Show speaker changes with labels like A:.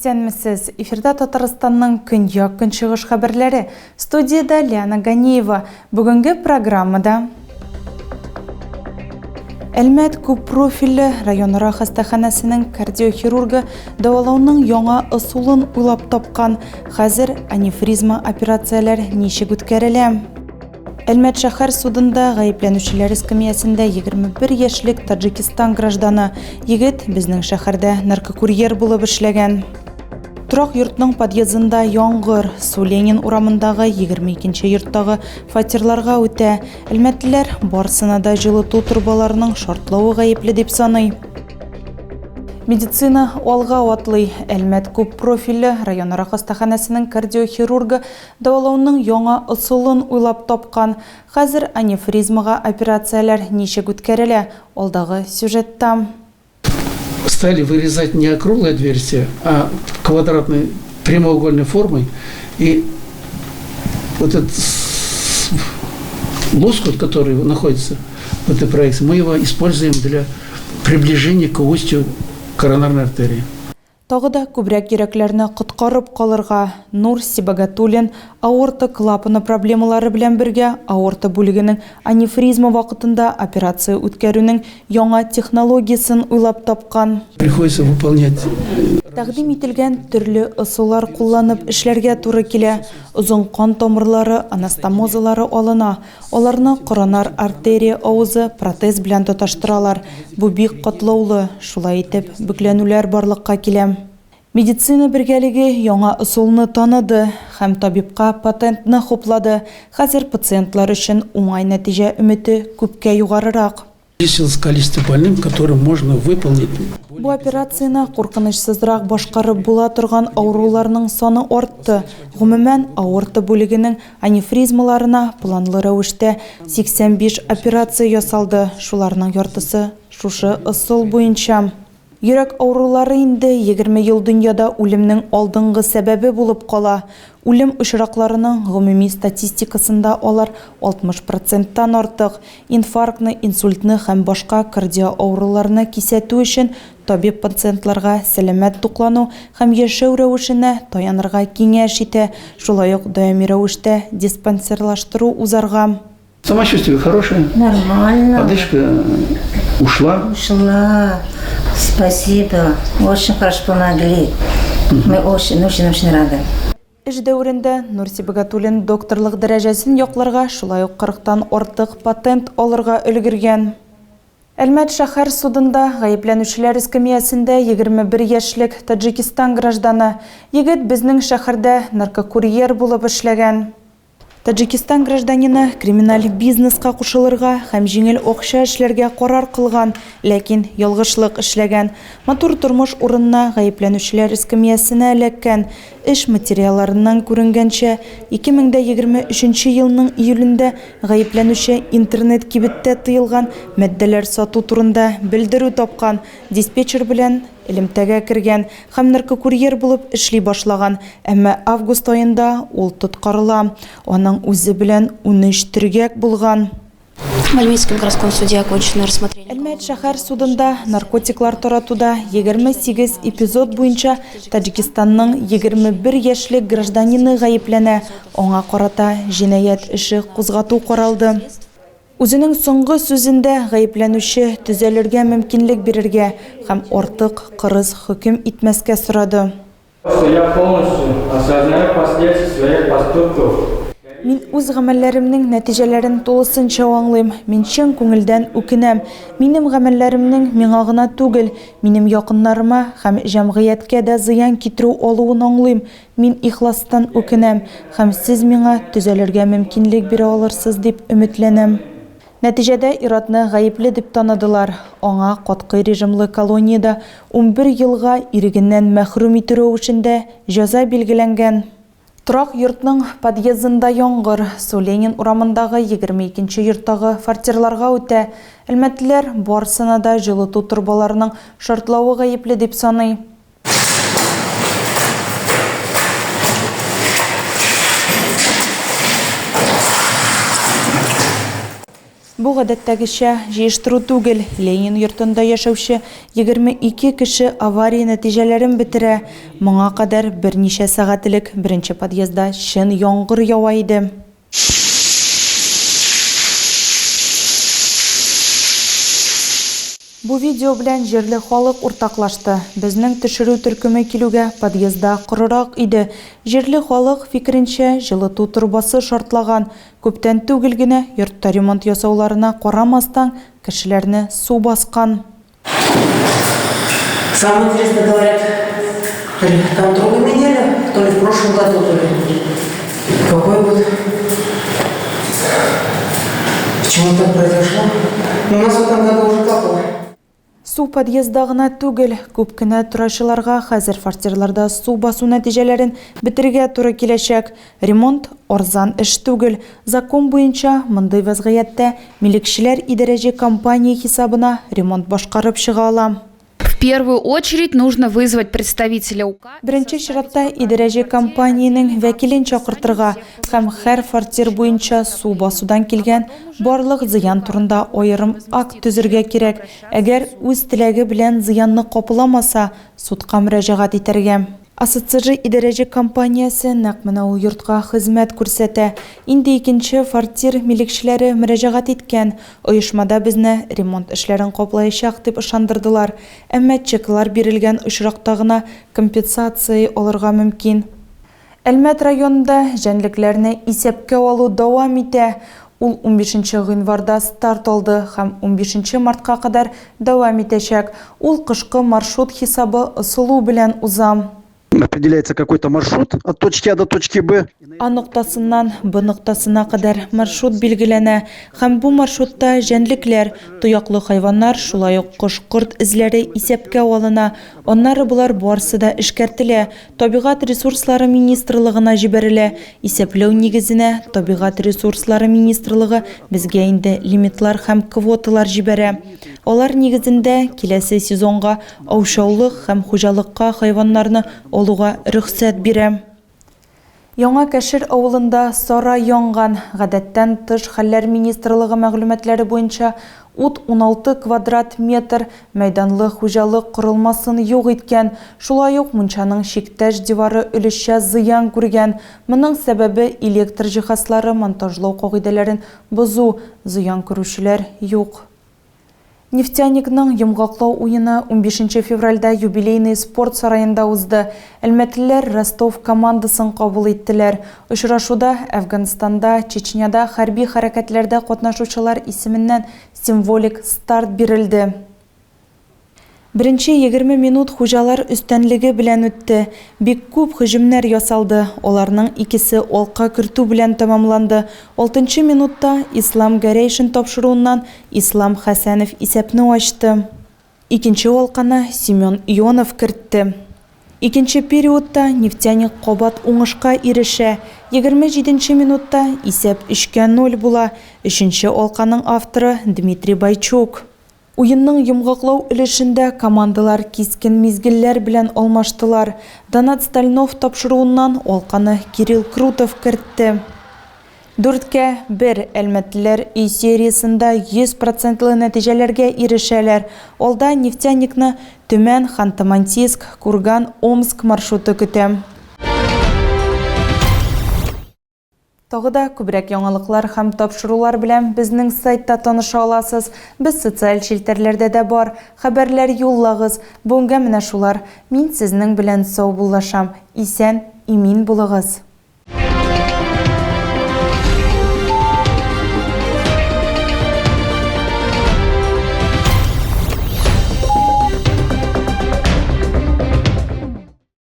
A: Исәнмесез, эфирда Татарстанның көньяк көнчыгыш хәбәрләре. Студияда Лиана Ганиева. Бүгенге программада Әлмәт күп профильле районара хастаханәсенең кардиохирургы дәвалауның яңа ысулын уйлап тапкан. Хәзер аневризма операцияләр ничек үткәрелә? Әлмәт шәһәр судында гаепләнүчеләр эскамиясендә 21 яшьлек Таджикистан гражданы егет безнең шәһәрдә наркокурьер булып эшләгән. Торак йортның подъездында яңгыр, Су Ленин урамындагы 22-нче йорттагы фатирларга үтә. Әлмәтлеләр барсына да җылыту турбаларының шартлавы гаепле дип саный. Медицина алга атлый. Әлмәт күп профильле районара хастаханәсенең кардиохирургы дәвалауның яңа ысулын уйлап тапкан. Хәзер аневризмага операцияләр ничек үткәрелә? Алдагы сюжетта.
B: Стали вырезать не округлое отверстие, а квадратной прямоугольной формой. И вот этот лоскут, который находится в этой проекции, мы его используем для приближения к устью коронарной артерии.
A: Тагы да күбрәк йөрәкләрне коткарып калырга Нур Сибагатуллин аорта клапаны проблемалары белән бергә аорта бүлегенең аневризма вакытында операция үткәрүнең яңа технологиясын уйлап тапкан.
B: Приходится выполнять.
A: Тәкъдим ителгән төрле ысуллар кулланып эшләргә туры килә. Озын кан тамырлары, анастомозалары алына. Аларны коронар артерия авызы протез белән тоташтыралар. Бу бик катлаулы, шулай итеп бүкләнүләр барлыкка килә. Медицина бергәлеге яңа ысулны таныды һәм табибка патентны хуплады. Хәзер пациентлар өчен уңай нәтиҗә өмете күпкә югарырак.
B: Числилось количество больным, которым можно выполнить.
A: Бу операцияны куркынычсызрак башкарып була торган авыруларның саны артты. Гомумән, аорта бүлегенең аневризмаларына планлы рәвештә 85 операция ясалды. Шуларның яртысы шушы ысул буенча. Йөрәк авырулары инде 20 ел дөньяда үлемнең алдынгы сәбәбе булып кала. Үлем очракларының гомуми статистикасында алар 60%-тан артык. Инфарктны, инсультны һәм башка кардио авыруларны кисәтү өчен табиб пациентларга сәламәт туклану һәм яшәү рәвешенә таянырга киңәш итә. Шулай ук даими рәвештә диспансерлаштыру узарга.
B: Самочувствие хорошее?
C: Нормально.
B: Одышка ушла?
C: Ушла. Спасибо. Очень хорошо помогли. Мы очень рады.
A: Эш дәүрендә Нур Сибагатуллин докторлык дәрәҗәсен якларга, шулай ук 40-тан артык патент алырга өлгергән. Әлмәт шәһәр судында гаепләнүчеләр эскамиясендә 21 яшьлек Таджикистан гражданы егет безнең шәһәрдә наркокурьер булып эшләгән. Таджикистан гражданины криминаль бизнеска кушылырга һәм җиңел акча эшләргә карар кылган, ләкин ялгышлык эшләгән. Матур тормыш урынына гаепләнүчеләр эскамиясенә эләккән. Эш материалларыннан күренгәнчә, 2023 елның июлендә гаепләнүче интернет-кибеттә тыелган матдәләр сату турында белдерү тапкан, диспетчер белән элемтәгә кергән һәм наркокурьер булып эшли башлаган. Әмма август аенда ул тоткарыла. Аның үзе белән 13 төргәк булган.
D: В Альметьевском городском суде окончено рассмотрение.
A: Әлмәт шәһәр судында наркотиклар таратуда 28 эпизод буенча Таджикистанның 21 яшьлек гражданины гаепләнә. Аңа карата җинаять эше кузгату каралды. Үзенең соңгы сүзендә гаепләнүче төзәлергә мөмкинлек бирергә һәм артык кырыс хөкем итмәскә сорады.
E: Я полностью осознаю последствия своих поступков.
A: Мин үз гамәлләремнең нәтиҗәләрен тулысынча аңлыйм. Мин чын күңелдән үкенәм. Минем гамәлләремнең миңа гына түгел, минем якыннарыма һәм җәмгыятькә дә зыян китерү алуын аңлыйм. Мин ихластан үкенәм һәм сез миңа төзәлергә мөмкинлек бирә алырсыз дип өметләнәм. Нәтиҗәдә иратны гаепле дип таныдылар. Аңа катгый режимлы колониядә 11 елга ирегеннән мәхрүм итү рәвешендә җәза билгеләнгән. Торак йортның подъездында яңгыр, Су Ленин урамындагы 22-нче йорттагы фатирларга үтә. Әлмәтлеләр барсына да җылыту турбаларының шартлавы гаепле дип саный. Бу гадәттәгечә җыештыру түгел. Ленин йортында яшәүче 22 кеше авария нәтиҗәләрен бетерә. Моңа кадәр берничә сәгатьлек беренче подъездда шын яңгыр ява иде. Бу видео белән җирле халык уртаклашты. Безнең төшерү төркеме килүгә подъездда корырак иде. Җирле халык фикеренчә җылыту турбасы шартлаган. Күптән түгел генә йортта ремонт ясауларына карамастан кешеләрне су баскан.
F: Самое интересное, говорят, то ли там трубы меняли, то ли в прошлом году, то ли какой год. Почему так произошло? У нас в этом году уже капало.
A: Су подъездда гына түгел, күп кенә торашыларга хәзер фатирларда су басу нәтиҗәләрен бетергә туры киләчәк. Ремонт арзан эш түгел. Закон буенча мондый вазгыятьтә милекчеләр идарәҗе компания хисабына ремонт башкарып чыга ала.
G: В первую очередь нужно вызвать представителя УК.
A: Беренче чиратта идарәҗе компаниянең вәкилен чакыртырга һәм һәр фатир буенча су басудан килгән барлык зыян турында аерым акт төзергә кирәк. Әгәр үз теләге белән зыянны капыламаса, судка мөрәҗәгать итәргә. АСЦЖ идарәҗе компаниясе нәкъ менә ул йортка хезмәт күрсәтә. Инде икенче фатир милекчеләре мөрәҗәгать иткән. Оешмада безне ремонт эшләрен каплаячак дип ышандырдылар. Әмма чеклар бирелгән очракта гына компенсация алырга мөмкин. Әлмәт районында җәнлекләрне исәпкә алу дәвам итә. Ул 15 гыйнварда старт алды һәм 15 мартка кадәр дәвам итәчәк. Ул кышкы маршрут хисабы ысылу белән уза.
H: Определяется какой-то маршрут от точки А до точки Б.
A: А ноктасыннан Б ноктасына кадәр маршрут билгеләнә һәм бу маршрутта җәнлекләр, тояклы хайваннар, шулай ук кош-корт эзләре исәпкә алына. Аннары булар барысы да эшкәртелә. Табигать ресурслары министрлыгына җибәрелә. Исәпләү нигезенә Табигать ресурслары министрлыгы безгә инде лимитлар һәм квоталар җибәрә. Алар нигезендә киләсе сезонга аучаулык һәм хуҗалыкка хайваннарны алуга рөхсәт бирә. Яңа Кәшер авылында сара янган. Гадәттән тыш хәлләр министрлыгы мәгълүматлары буенча ут 16 квадрат метр мәйданлы хуҗалык корылмасын юк иткән. Шулай ук мунчаның чиктәш дивары өлешчә зыян күргән. Моның сәбәбе электр җиһазлары монтажлау кагыйдәләрен бозу. Зыян күрүчеләр юк. Нефтяникның йомгаклау уены 15 февральда юбилейный спорт сараенда узды. Әлмәтлеләр Ростов командасын кабул иттеләр. Очрашуда Әфганстанда, Чечняда хәрби хәрәкәтләрдә катнашучылар исеменнән символик старт бирелде. Беренче 20 минут хуҗалар өстәнлеге белән үтте. Бик күп һөҗүмнәр ясалды. Аларның икесе алка кертү белән тәмамланды. 6 минутта Ислам Гәрәйшин тапшыруыннан Ислам Хәсәнов исәпне ачты. Икенче алканы Семен Ионов кертте. Икенче периодта нефтяник кабат уңышка ирешә. 27 минутта исәп 3-0 була. 3-нче алканың авторы Дмитрий Байчук. Уенның йомгаклау өлешендә командалар кискен мизгелләр белән алмаштылар. Донат Стальнов тапшыруыннан алканы Кирилл Крутов кертте. 4-1 әлмәтлеләр үй сериясында 100% нәтиҗәләргә ирешәләр. Алда нефтяникны Төмән, Ханты-Мансийск, Курган, Омск маршруты көтә. Тагы да күбрәк яңалыклар һәм тапшырулар белән безнең сайтта таныша аласыз. Без социаль челтәрләрдә дә бар. Хәбәрләр юллагыз. Бүгенгә менә шулар. Мин сезнең белән сау булашам. Исән, имин булыгыз.